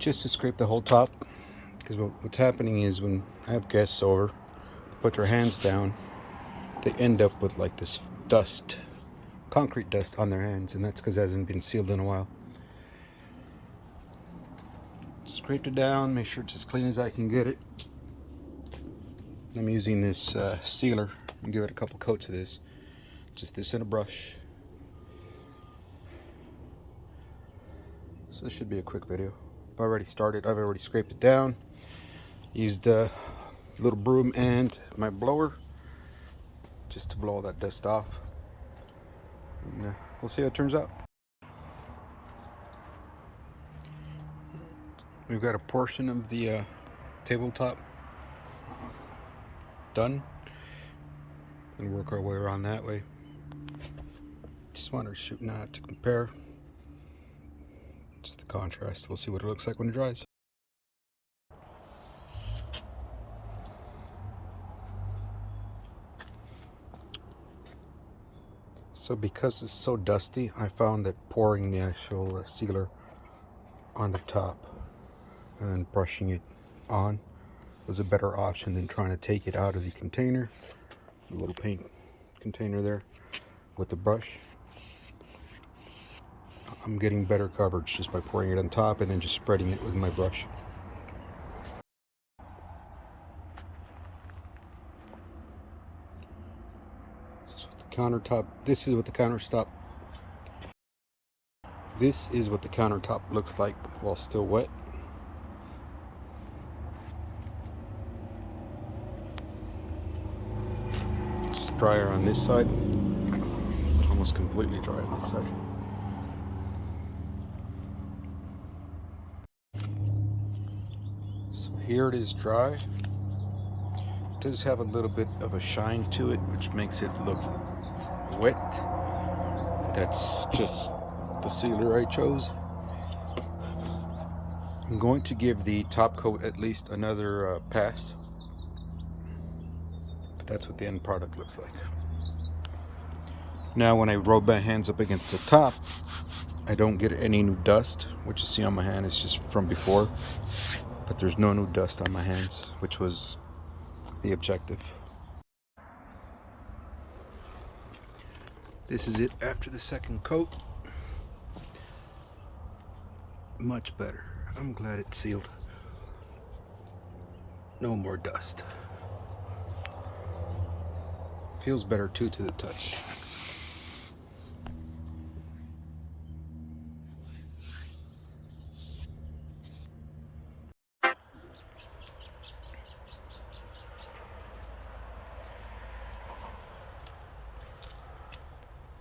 just to scrape the whole top, because what's happening is when I have guests over, put their hands down, they end up with like this dust, concrete dust on their hands, and that's because it hasn't been sealed in a while. Scraped it down, make sure it's as clean as I can get it. I'm using this sealer. I'm gonna give it a couple coats of this. Just this and a brush. So this should be a quick video. I've already started. I've already scraped it down. Used a little broom and my blower just to blow all that dust off. And, we'll see how it turns out. We've got a portion of the tabletop done, and work our way around that way. Just want to shoot now to compare just the contrast. We'll see what it looks like when it dries. So because it's so dusty, I found that pouring the actual sealer on the top and then brushing it on was a better option than trying to take it out of the container, the little paint container there, with the brush. I'm getting better coverage just by pouring it on top and then just spreading it with my brush. So the countertop, this is what the countertop looks like while still wet. Just drier on this side, almost completely dry on this side. So here it is dry. It does have a little bit of a shine to it, which makes it look wet. That's just the sealer I chose. I'm going to give the top coat at least another pass, but that's what the end product looks like. Now when I rub my hands up against the top, I don't get any new dust. What you see on my hand is just from before, but there's no new dust on my hands, which was the objective. This is it after the second coat. Much better. I'm glad it's sealed. No more dust. Feels better too to the touch.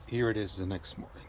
Here it is the next morning.